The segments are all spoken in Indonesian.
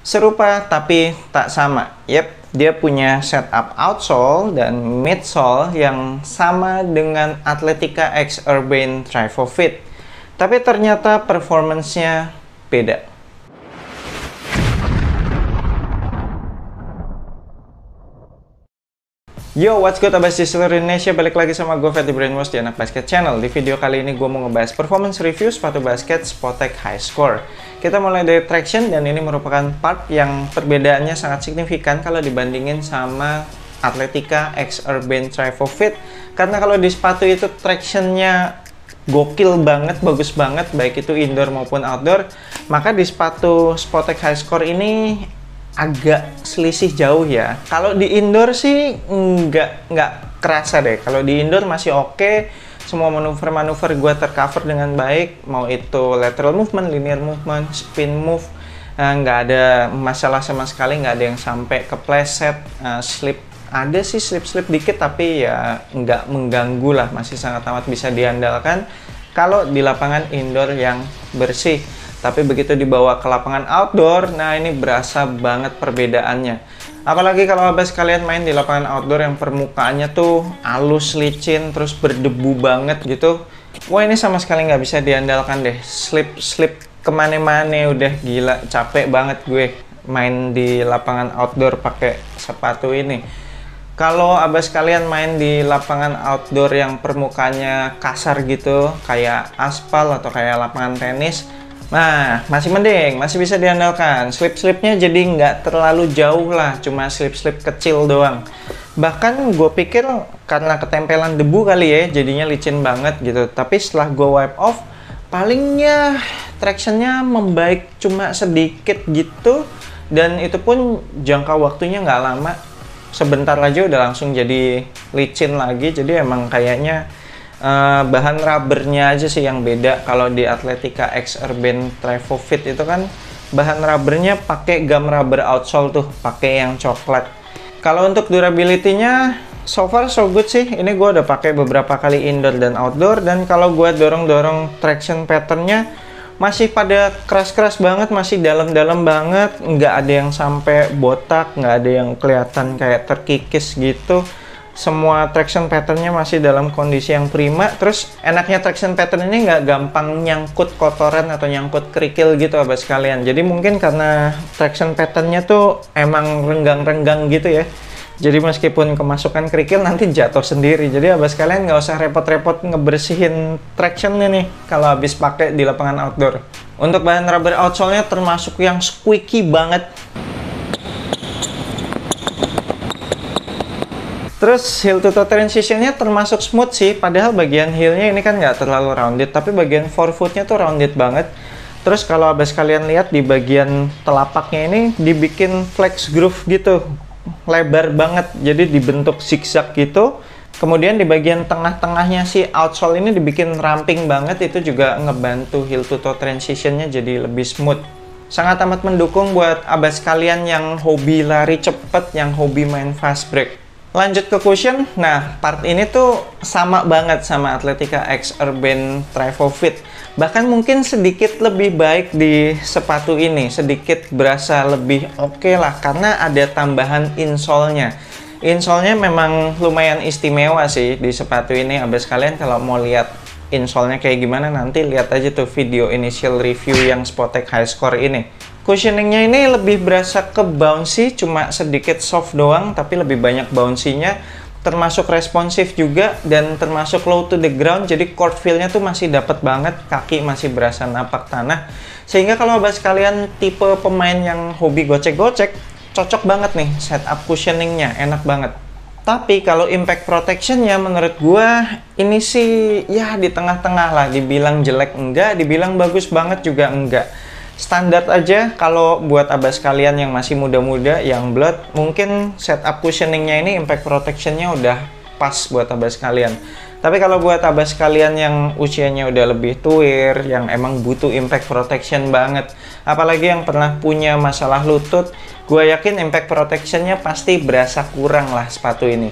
Serupa tapi tak sama. Yep, dia punya setup outsole dan midsole yang sama dengan Athletica X Urbane Trevo Fit. Tapi ternyata performance-nya beda. Yo, what's good abas di seluruh Indonesia, balik lagi sama gue Fatty Brainwash di Anak Basket Channel. Di video kali ini gue mau ngebahas performance review sepatu basket Spotek High Score. Kita mulai dari traction, dan ini merupakan part yang perbedaannya sangat signifikan kalau dibandingin sama Athletica X Urbane Trevo Fit. Karena kalau di sepatu itu tractionnya gokil banget, bagus banget, baik itu indoor maupun outdoor. Maka di sepatu Spotek High Score ini agak selisih jauh ya. Kalau di indoor sih nggak kerasa deh. Kalau di indoor masih oke. Semua manuver-manuver gue tercover dengan baik. Mau itu lateral movement, linear movement, spin move, nggak ada masalah sama sekali. Nggak ada yang sampai kepleset, slip. Ada sih slip-slip dikit, tapi ya nggak mengganggu lah. Masih sangat amat bisa diandalkan kalau di lapangan indoor yang bersih. Tapi begitu dibawa ke lapangan outdoor, nah ini berasa banget perbedaannya. Apalagi kalau abas kalian main di lapangan outdoor yang permukaannya tuh halus, licin, terus berdebu banget gitu. Wah, ini sama sekali nggak bisa diandalkan deh. Slip kemana-mana, udah gila, capek banget gue main di lapangan outdoor pakai sepatu ini. Kalau abas kalian main di lapangan outdoor yang permukaannya kasar gitu, kayak aspal atau kayak lapangan tenis, nah, masih mending, masih bisa diandalkan. Slip-slipnya jadi nggak terlalu jauh lah, cuma slip-slip kecil doang. Bahkan gue pikir karena ketempelan debu kali ya, jadinya licin banget gitu. Tapi setelah gue wipe off, palingnya tractionnya membaik cuma sedikit gitu. Dan itu pun jangka waktunya nggak lama. Sebentar aja udah langsung jadi licin lagi. Jadi emang kayaknya bahan rubbernya aja sih yang beda. Kalau di Athletica X Urbane Trevo Fit itu kan bahan rubbernya pakai gum rubber outsole tuh, pakai yang coklat. Kalau untuk durability-nya so far so good sih. Ini gue udah pakai beberapa kali indoor dan outdoor, dan kalau gue dorong-dorong traction pattern-nya masih pada keras-keras banget, masih dalam-dalam banget, nggak ada yang sampai botak, nggak ada yang kelihatan kayak terkikis gitu. Semua traction patternnya masih dalam kondisi yang prima. Terus enaknya traction pattern ini nggak gampang nyangkut kotoran atau nyangkut kerikil gitu abas kalian. Jadi mungkin karena traction patternnya tuh emang renggang-renggang gitu ya. Jadi meskipun kemasukan kerikil nanti jatuh sendiri. Jadi abas kalian nggak usah repot-repot ngebersihin tractionnya nih kalau habis pakai di lapangan outdoor. Untuk bahan rubber outsole-nya termasuk yang squeaky banget. Terus heel to toe transition-nya termasuk smooth sih, padahal bagian heel-nya ini kan nggak terlalu rounded, tapi bagian forefoot-nya tuh rounded banget. Terus kalau abas kalian lihat di bagian telapaknya ini dibikin flex groove gitu, lebar banget, jadi dibentuk zigzag gitu. Kemudian di bagian tengah-tengahnya si outsole ini dibikin ramping banget, itu juga ngebantu heel to toe transition-nya jadi lebih smooth. Sangat amat mendukung buat abas kalian yang hobi lari cepet, yang hobi main fast break. Lanjut ke cushion, nah part ini tuh sama banget sama Athletica X Urbane Trevo Fit. Bahkan mungkin sedikit lebih baik di sepatu ini, sedikit berasa lebih oke lah, karena ada tambahan insole-nya. Insole-nya memang lumayan istimewa sih di sepatu ini. Abis kalian kalau mau lihat insole-nya kayak gimana, nanti lihat aja tuh video initial review yang Spotek High Score ini. Cushioning-nya ini lebih berasa ke bouncy, cuma sedikit soft doang, tapi lebih banyak bouncy-nya. Termasuk responsif juga, dan termasuk low to the ground, jadi court feel-nya tuh masih dapat banget, kaki masih berasa napak tanah. Sehingga kalau abas kalian tipe pemain yang hobi gocek-gocek, cocok banget nih setup cushioning-nya, enak banget. Tapi kalau impact protection-nya menurut gua ini sih ya di tengah-tengah lah, dibilang jelek enggak, dibilang bagus banget juga enggak. Standar aja. Kalau buat abas kalian yang masih muda-muda, yang blood, mungkin setup cushioning-nya ini impact protection-nya udah pas buat abas kalian. Tapi kalau buat abas kalian yang usianya udah lebih tuir, yang emang butuh impact protection banget, apalagi yang pernah punya masalah lutut, gue yakin impact protection-nya pasti berasa kurang lah sepatu ini.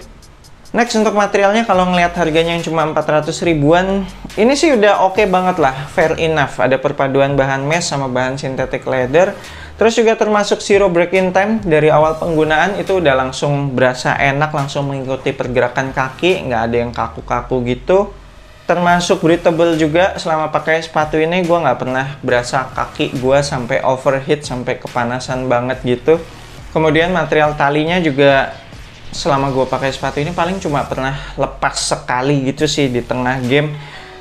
Next, untuk materialnya kalau ngelihat harganya yang cuma 400 ribuan, ini sih udah oke banget lah, fair enough. Ada perpaduan bahan mesh sama bahan synthetic leather. Terus juga termasuk zero break-in time, dari awal penggunaan itu udah langsung berasa enak, langsung mengikuti pergerakan kaki, nggak ada yang kaku-kaku gitu. Termasuk breathable juga, selama pakai sepatu ini gue nggak pernah berasa kaki gue sampai overheat, sampai kepanasan banget gitu. Kemudian material talinya juga selama gue pakai sepatu ini paling cuma pernah lepas sekali gitu sih di tengah game.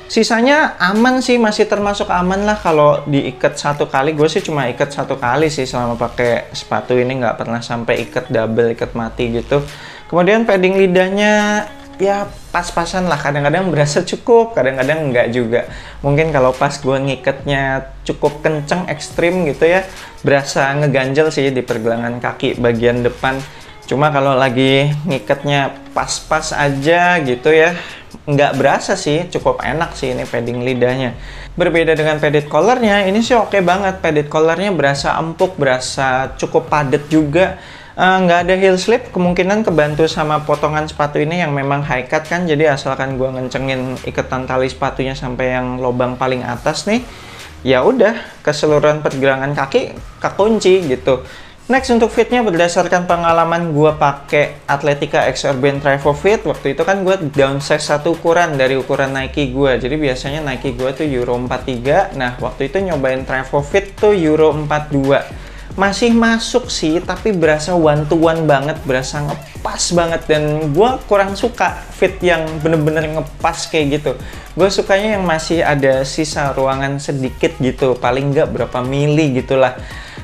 Sisanya aman sih, masih termasuk aman lah. Kalau diikat satu kali, gue sih cuma ikat satu kali sih selama pakai sepatu ini, nggak pernah sampai ikat double, ikat mati gitu. Kemudian padding lidahnya ya pas-pasan lah, kadang-kadang berasa cukup, kadang-kadang enggak juga. Mungkin kalau pas gue ngikatnya cukup kenceng, ekstrim gitu ya, berasa ngeganjel sih di pergelangan kaki bagian depan. Cuma kalau lagi ngikatnya pas-pas aja gitu ya, nggak berasa sih, cukup enak sih ini padding lidahnya. Berbeda dengan padded collarnya, ini sih oke banget. Padded collarnya berasa empuk, berasa cukup padat juga. Nggak ada heel slip, kemungkinan kebantu sama potongan sepatu ini yang memang high cut kan. Jadi asalkan gua ngencengin ikatan tali sepatunya sampai yang lubang paling atas nih, ya udah keseluruhan pergelangan kaki kekunci gitu. Next, untuk fitnya berdasarkan pengalaman gue pakai Athletica X Urban Trifo Fit, waktu itu kan gue downsize satu ukuran dari ukuran Nike gue. Jadi biasanya Nike gue tuh Euro 43, nah waktu itu nyobain Trifo Fit tuh Euro 42. Masih masuk sih, tapi berasa one to one banget, berasa ngepas banget. Dan gue kurang suka fit yang bener-bener ngepas kayak gitu. Gue sukanya yang masih ada sisa ruangan sedikit gitu, paling nggak berapa mili gitulah.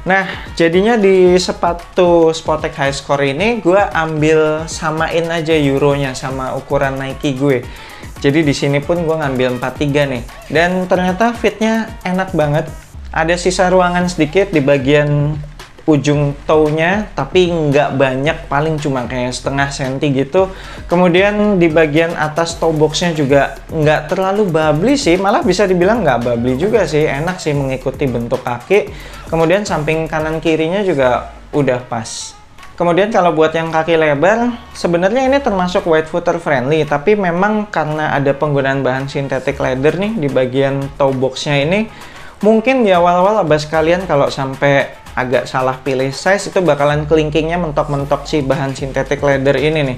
Nah, jadinya di sepatu Spotek High Score ini gue ambil samain aja euronya sama ukuran Nike gue. Jadi di sini pun gue ngambil 43 nih. Dan ternyata fitnya enak banget. Ada sisa ruangan sedikit di bagian ujung toe-nya, tapi nggak banyak, paling cuma kayak setengah senti gitu. Kemudian di bagian atas toe box-nya juga nggak terlalu bubbly sih, malah bisa dibilang nggak bubbly juga sih, enak sih mengikuti bentuk kaki. Kemudian samping kanan kirinya juga udah pas. Kemudian kalau buat yang kaki lebar, sebenarnya ini termasuk wide footer friendly, tapi memang karena ada penggunaan bahan synthetic leather nih di bagian toe box-nya ini, mungkin di awal-awal abas kalian kalau sampai agak salah pilih size itu bakalan kelingkingnya mentok-mentok si bahan synthetic leather ini nih.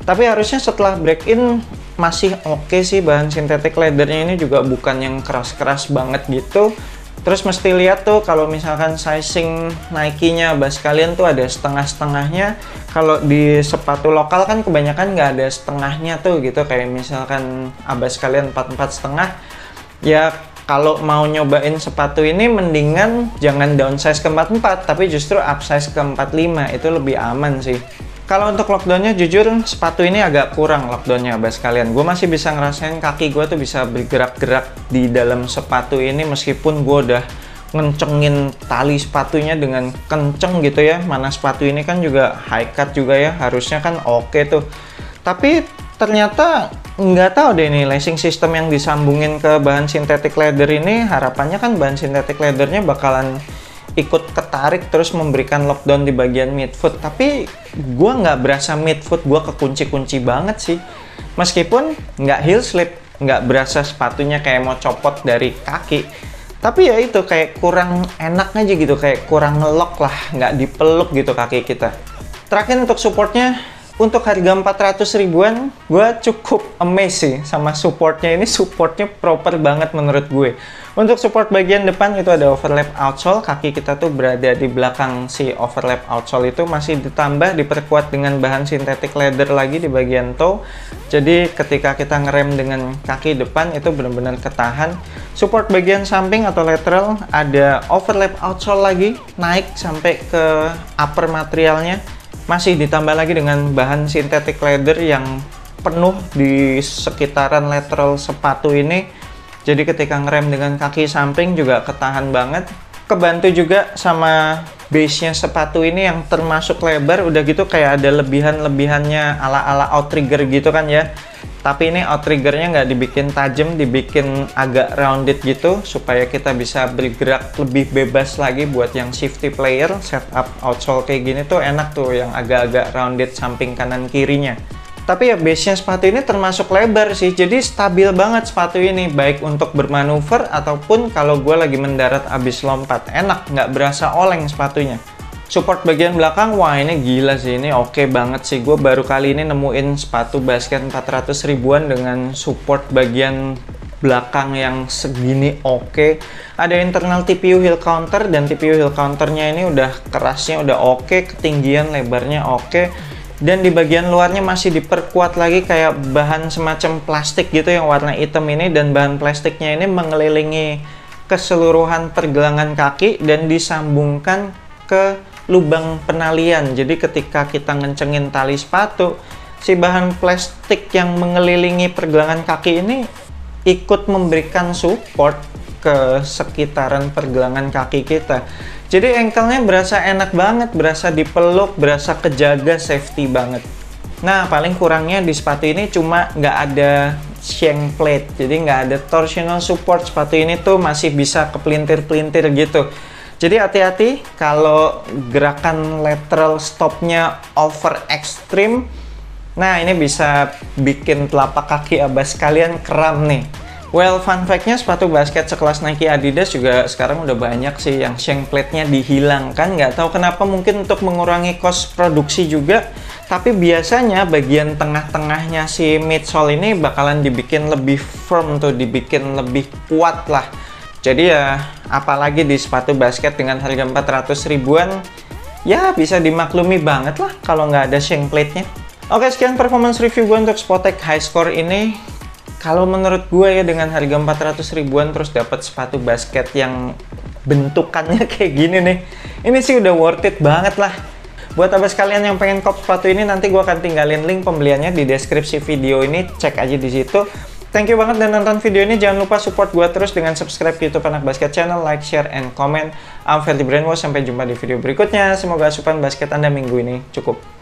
Tapi harusnya setelah break-in masih oke sih, bahan synthetic leathernya ini juga bukan yang keras-keras banget gitu. Terus mesti lihat tuh kalau misalkan sizing Nike-nya abas kalian tuh ada setengah-setengahnya. Kalau di sepatu lokal kan kebanyakan nggak ada setengahnya tuh gitu, kayak misalkan abas kalian 44,5 ya. Kalau mau nyobain sepatu ini mendingan jangan downsize ke 44, tapi justru upsize ke 45, itu lebih aman sih. Kalau untuk lockdownnya jujur sepatu ini agak kurang lockdownnya abas kalian. Gue masih bisa ngerasain kaki gue tuh bisa bergerak-gerak di dalam sepatu ini meskipun gue udah ngencengin tali sepatunya dengan kenceng gitu ya. Mana sepatu ini kan juga high cut juga ya, harusnya kan oke tuh. Tapi ternyata nggak tahu deh nih, lacing system yang disambungin ke bahan synthetic leather ini, harapannya kan bahan synthetic leathernya bakalan ikut ketarik terus memberikan lockdown di bagian midfoot. Tapi gue nggak berasa midfoot gue kekunci-kunci banget sih. Meskipun nggak heel slip, nggak berasa sepatunya kayak mau copot dari kaki. Tapi ya itu kayak kurang enak aja gitu, kayak kurang ngelock lah, nggak dipeluk gitu kaki kita. Terakhir untuk supportnya, untuk harga 400 ribuan, gue cukup amazed sih sama supportnya. Ini supportnya proper banget menurut gue. Untuk support bagian depan itu ada overlap outsole, kaki kita tuh berada di belakang si overlap outsole itu, masih ditambah diperkuat dengan bahan synthetic leather lagi di bagian toe. Jadi ketika kita ngerem dengan kaki depan itu benar-benar ketahan. Support bagian samping atau lateral ada overlap outsole lagi, naik sampai ke upper materialnya. Masih ditambah lagi dengan bahan synthetic leather yang penuh di sekitaran lateral sepatu ini. Jadi ketika ngerem dengan kaki samping juga ketahan banget. Kebantu juga sama base-nya sepatu ini yang termasuk lebar, udah gitu kayak ada lebihan-lebihannya ala-ala outrigger gitu kan ya. Tapi ini outriggernya nggak dibikin tajam, dibikin agak rounded gitu supaya kita bisa bergerak lebih bebas lagi buat yang shifty player. Setup outsole kayak gini tuh enak tuh, yang agak-agak rounded samping kanan kirinya. Tapi ya base-nya sepatu ini termasuk lebar sih, jadi stabil banget sepatu ini, baik untuk bermanuver ataupun kalau gue lagi mendarat abis lompat. Enak, nggak berasa oleng sepatunya. Support bagian belakang, wah ini gila sih, ini oke banget sih. Gue baru kali ini nemuin sepatu basket 400 ribuan dengan support bagian belakang yang segini oke. Ada internal TPU heel counter, dan TPU heel counternya ini udah kerasnya udah oke, ketinggian lebarnya oke. Dan di bagian luarnya masih diperkuat lagi kayak bahan semacam plastik gitu yang warna hitam ini, dan bahan plastiknya ini mengelilingi keseluruhan pergelangan kaki dan disambungkan ke lubang penalian. Jadi ketika kita ngencengin tali sepatu, si bahan plastik yang mengelilingi pergelangan kaki ini ikut memberikan support ke sekitaran pergelangan kaki kita. Jadi ankle-nya berasa enak banget, berasa dipeluk, berasa kejaga, safety banget. Nah, paling kurangnya di sepatu ini cuma nggak ada shank plate, jadi nggak ada torsional support. Sepatu ini tuh masih bisa kepelintir-pelintir gitu. Jadi hati-hati kalau gerakan lateral stopnya over extreme. Nah, ini bisa bikin telapak kaki abas kalian kram nih. Well, fun fact-nya sepatu basket sekelas Nike Adidas juga sekarang udah banyak sih yang shank plate-nya dihilangkan. Nggak tahu kenapa, mungkin untuk mengurangi cost produksi juga. Tapi biasanya bagian tengah-tengahnya si midsole ini bakalan dibikin lebih firm tuh, dibikin lebih kuat lah. Jadi ya, apalagi di sepatu basket dengan harga 400 ribuan, ya bisa dimaklumi banget lah kalau nggak ada shank plate-nya. Oke, sekian performance review gue untuk Spotek High Score ini. Kalau menurut gue ya, dengan harga 400 ribuan terus dapat sepatu basket yang bentukannya kayak gini nih, ini sih udah worth it banget lah. Buat abas kalian yang pengen kop sepatu ini, nanti gue akan tinggalin link pembeliannya di deskripsi video ini, cek aja di situ. Thank you banget dan nonton video ini. Jangan lupa support gue terus dengan subscribe YouTube Anak Basket Channel, like, share, and comment. I'm Ferdi Brainwash. Sampai jumpa di video berikutnya. Semoga asupan basket Anda minggu ini cukup.